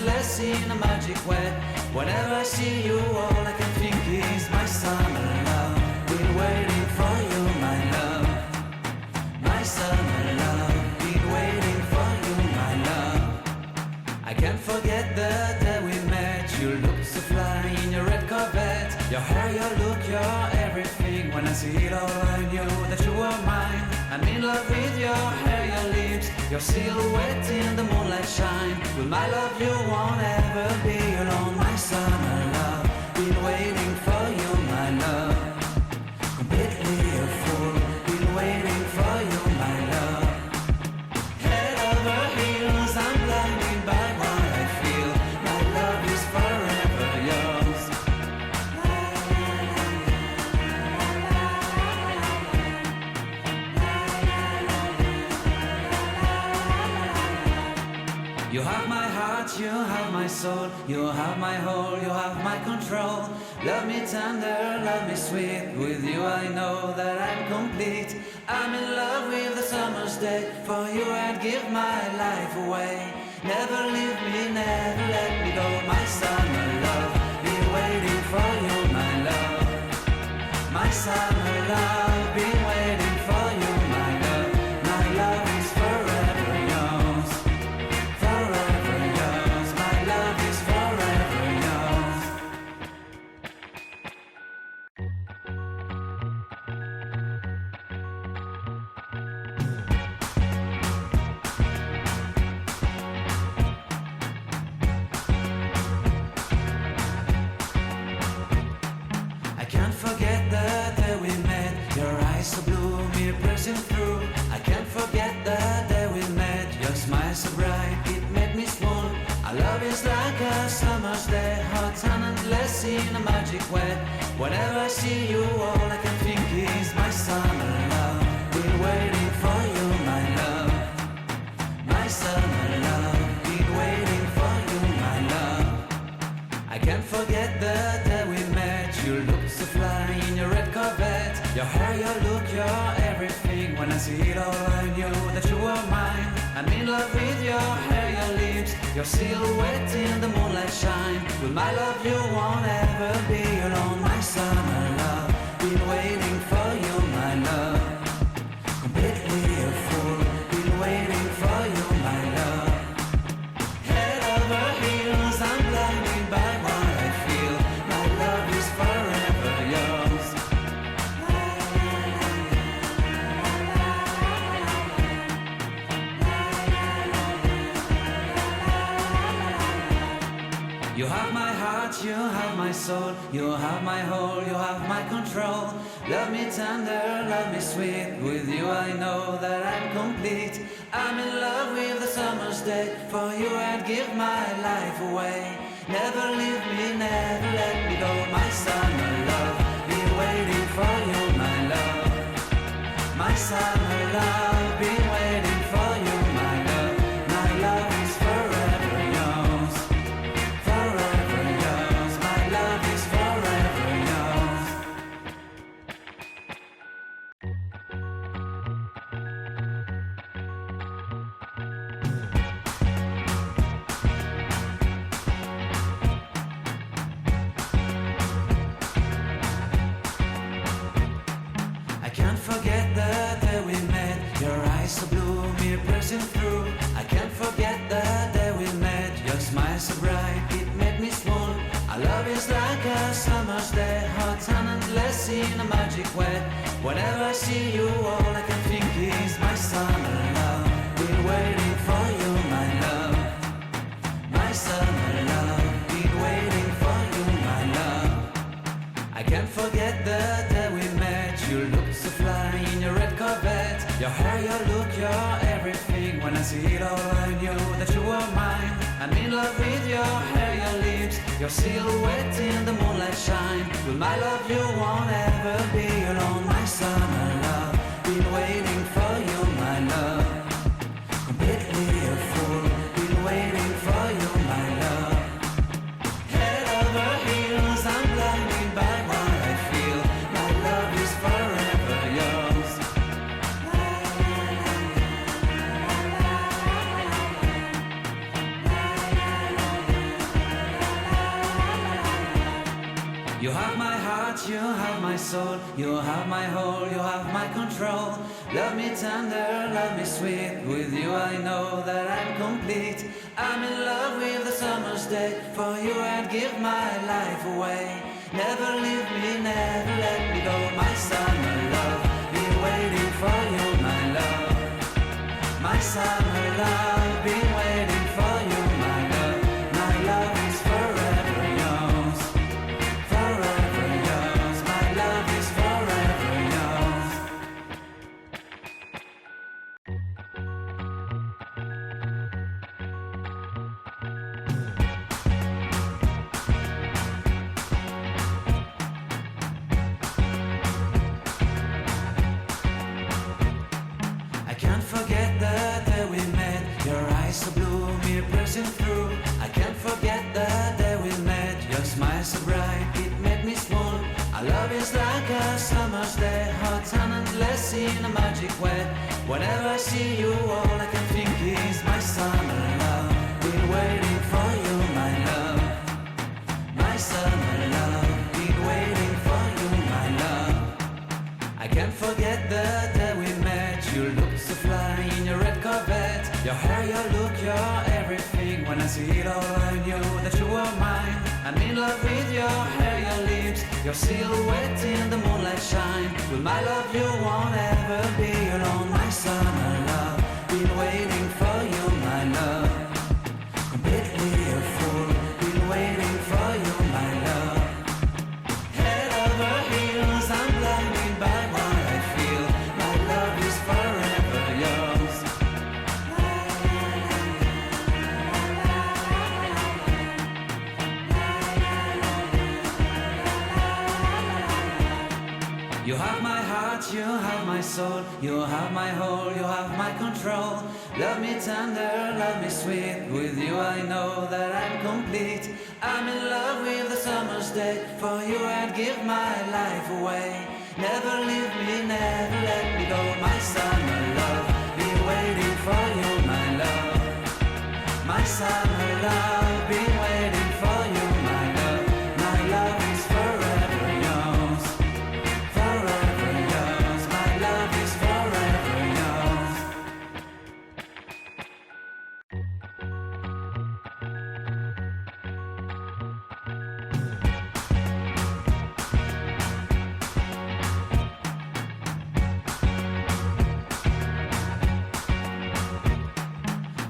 unendless in a magic way. Whenever I see you, all I can think is my summer love. Been waiting for you, my love. My summer love. Been waiting for you, my love. I can't forget the day we met. You looked so fly in your red Corvette. Your hair, your look, your everything. When I see it all, I knew that you were mine. I'm in love with your hair, your lips, your silhouette in the moonlight shine. With my love you won't ever be alone. My summer love, been waiting for you, my love. Completely a fool, been waiting for you, my love. Head over heels, I'm blinded by what I feel. My love is forever yours. You have my heart, you have my soul, you have my whole, you have my control. Love me tender, love me sweet. With you I know that I'm complete. I'm in love with the summer's day. For you I'd give my life away. Never leave me, never let me go. My summer love, been waiting for you, my love. My summer love, been waiting for you, my love. My love is forever yours. Forever yours, my love is forever yours. I can't forget the day we met. Your eyes so blue, me pressing through. I can't forget the day we met. Your smile so bright, it made me swoon. Our love is like a summer's day, hot and endless in a magic way. Whenever I see you, all I can think is my summer love. Been waiting for you, my love. My summer love. Been waiting for you, my love. I can't forget the day we met. You looked so fly in your red Corvette. Your hair, your look, your everything. When I see it all, I knew that you were mine. I'm in love with your hair, your lips, your silhouette in the moonlight shine. With my love you won't ever be alone. My summer love, been waiting for you, my love. Completely a fool, been waiting for you, my love. Head over heels, I'm blinded by what I feel. My love is forever yours. You have my heart, you have my soul, you have my whole, you have my control. Love me tender, love me sweet. With you I know that I'm complete. I'm in love with the summer's day. For you I'd give my life away. Never leave me, never let me go. My summer love, been waiting for you, my love. My summer love, been waiting for you, my love. My love is forever yours. Forever yours, my love is forever yours. I can't forget the day we met. Your eyes so blue, me pressing through. I can't forget the day we met. Your smile so bright, it made me swoon. Our love is like a summer's day, hot and endless in a magic way. Whenever I see you, all I can think is my summer love. Been waiting for you, my love. My summer love, been waiting for you, my love. I can't forget the day we met. You looked so fly in your red Corvette. Your hair, your look, your everything. When I see it all, I knew that you were mine. I'm in love with your hair, your lips, your silhouette in the moonlight shine. With my love you won't ever be alone. My summer love, been waiting for you, my love. Completely a fool, been waiting for you, my love. Head over heels, I'm blinded by what I feel. My love is forever yours. You have my heart, you have my soul, you have my whole, you have my control. Love me tender, love me sweet, with you I know that I'm complete. I'm in love with the summer's day, for you I'd give my life away. Never leave me, never let me go, my summer love. Been waiting for you, my love. My summer love, been waiting for you, my love. My love is forever yours, forever yours. My love is forever yours. I can't forget the day we met. Your eyes so blue, me pressing through. I can't forget the day we met. Your smile so bright, it made me swoon. Our love is like a summer's day, hot and endless in a magic way. Whenever I see you, all I can think is my summer love. Been waiting for you, my love. My summer love. Been waiting for you, my love. I can't forget the day we met. You looked so fly in your red Corvette. Your hair, your look, your everything. When I see it all, I knew that you were mine. I'm in love with your hair, your lips, your silhouette in the moonlight shine. With my love, you won't ever be alone. My summer love, been waiting for you, my love. Completely a fool, been waiting for you, my love. Head over heels, I'm blinded by what I feel. My love is forever yours. You have my heart, you have my soul, you have my whole, you have my control. Love me tender, love me sweet, with you I know that I'm complete. I'm in love with the summer's day, for you I'd give my life away. Never leave me, never let me go, my summer love. Been waiting for you, my love. My summer love, been waiting for you, my love. My love is forever yours, forever yours. My love is forever yours.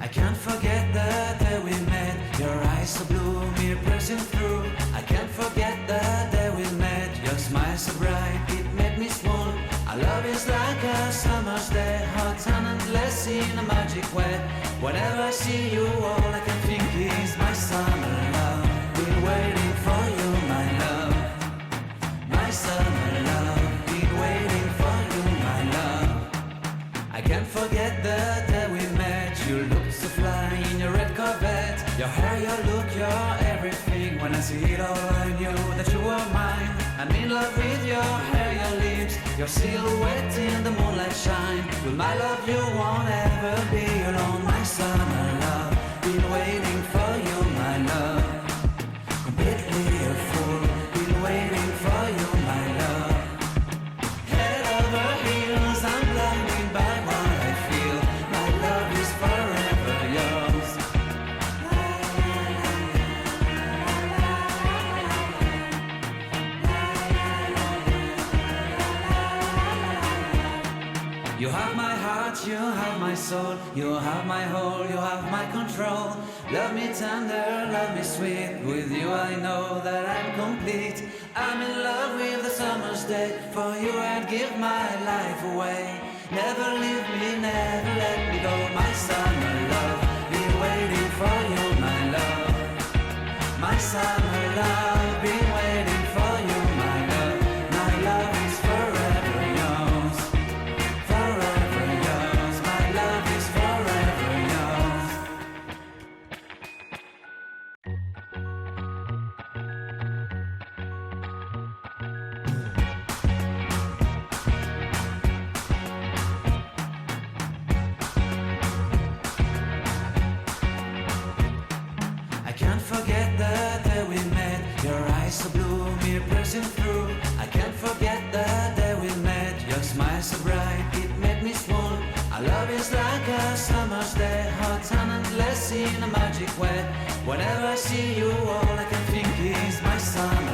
I can't forget the day we met. Your eyes so blue, me pressing through. I can't forget the day we met. Your smile so bright, it made me swoon. Our love is like a summer's day, hot and endless in a magic way. Whenever I see you, all I can think is my summer love. Been waiting for you, my love. My summer love. Been waiting for you, my love. I can't forget the day we met. You looked so fly in your red Corvette. Your hair, your look, your everything. When I see it all, I knew that you were mine. I'm in love with your hair, your lips, your silhouette in the moonlight shine. With my love, you won't ever be alone. My summer love, been waiting for you, my love. Completely a fool, been waiting for you, my love. Head over heels, I'm blinded by what I feel. My love is forever yours. You have my heart, you have my soul, you have my whole, you have my control. Love me tender, love me sweet, with you I know that I'm complete. I'm in love with the summer's day, for you I'd give my life away. Never leave me, never let me go, my summer love. Been waiting for you, my love. My summer love, been waiting for you, my love. My love is forever yours, forever yours. My love is forever yours. I can't forget the day we met. Your it's unendless in a magic way. Whenever I see you, all I can think is my son.